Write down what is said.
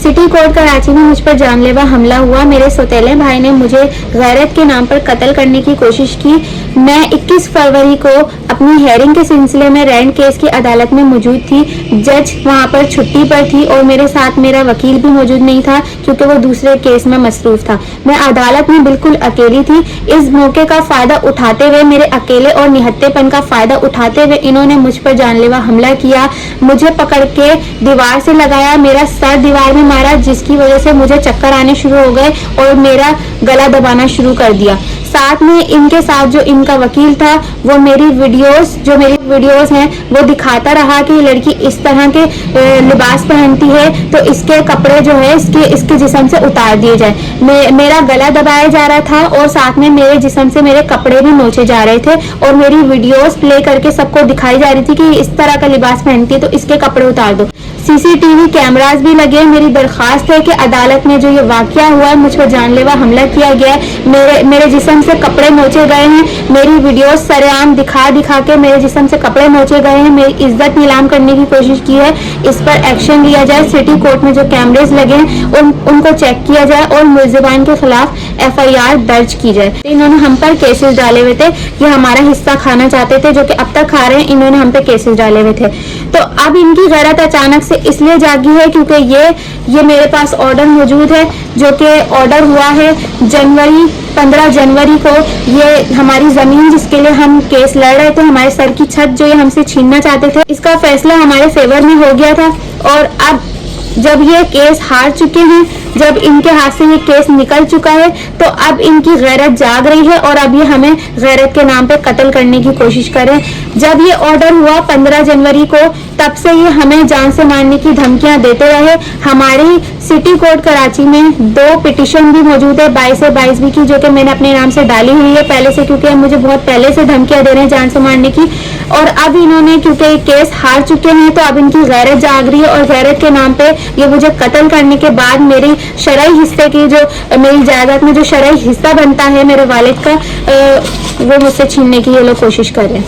City court Karachi में मुझ पर जानलेवा हमला हुआ। मेरे सौतेले भाई ने मुझे गैरत के नाम पर कत्ल करने की कोशिश की। मैं 21 फरवरी को अपनी हेयरिंग के सिलसिले में रैंड केस की अदालत में मौजूद थी। जज वहां पर छुट्टी पर थी और मेरे साथ मेरा वकील भी मौजूद नहीं था क्योंकि वो दूसरे केस में मसरूफ था। मैं अदालत में बिल्कुल अकेली थी। इस मौके का फायदा उठाते हुए, मेरे अकेले और निहत्तेपन का फायदा उठाते हुए इन्होंने मुझ पर जानलेवा हमला किया। मुझे पकड़ के दीवार से लगाया, मेरा सर दीवार में मारा, जिसकी वजह से मुझे चक्कर आने शुरू हो गए और मेरा गला दबाना शुरू कर दिया। साथ में इनके साथ जो इनका वकील था वो मेरी वीडियोस हैं वो दिखाता रहा कि लड़की इस तरह के लिबास पहनती है तो इसके कपड़े जो है इसके जिस्म से उतार दिए जाए। मेरा गला दबाया जा रहा था और साथ में मेरे जिस्म से मेरे कपड़े भी नोचे जा रहे थे और मेरी वीडियोस प्ले करके सबको दिखाई जा रही थी कि इस तरह का लिबास पहनती है तो इसके कपड़े उतार दो। सीसीटीवी कैमरास भी लगे। मेरी दरखास्त है कि अदालत में जो ये वाकया हुआ है, मुझ पर जानलेवा हमला किया गया है, मेरे जिस्म से कपड़े नोचे गए हैं, मेरी वीडियोस सरेआम दिखा के मेरे जिस्म से कपड़े नोचे गए हैं, मेरी इज्जत नीलाम करने की कोशिश की है। इस पर एक्शन लिया जाए। सिटी कोर्ट में जो कैमरेज लगे हैं उनको चेक किया जाए और मुल्जिमान के खिलाफ FIR दर्ज की जाए। इन्होंने हम पर केसेस डाले हुए थे, ये हमारा हिस्सा खाना चाहते थे जो कि अब तक खा रहे हैं। इन्होंने हम पे केसेस डाले हुए थे। तो अब इनकी गैरत अचानक से इसलिए जागी है क्योंकि ये मेरे पास ऑर्डर मौजूद है जो कि ऑर्डर हुआ है 15 जनवरी को। ये हमारी जमीन जिसके लिए हम केस लड़ रहे थे, हमारे सर की छत जो ये हमसे छीनना चाहते थे, इसका फैसला हमारे फेवर में हो गया था। और अब जब ये केस हार चुके हैं, जब इनके हाथ से ये केस निकल चुका है, तो अब इनकी गैरत जाग रही है और अब ये हमें गैरत के नाम पे कत्ल करने की कोशिश करें। जब ये ऑर्डर हुआ 15 जनवरी को, तब से ये हमें जान से मारने की धमकियां देते रहे। हमारी सिटी कोर्ट कराची में 2 पिटिशन भी मौजूद है, 22 से 22 की, जो कि मैंने अपने नाम से डाली हुई है पहले से, क्योंकि मुझे बहुत पहले से धमकियां दे रहे हैं जान से मारने की। और अब इन्होंने क्योंकि केस हार चुके हैं तो अब इनकी गैरत जाग रही है और गैरत के नाम पे ये मुझे कत्ल करने के बाद मेरी शरई हिस्से की, जो मेरी जायदाद में जो शरई हिस्सा बनता है मेरे वालिद का, वो मुझसे छीनने की ये लोग कोशिश कर रहे हैं।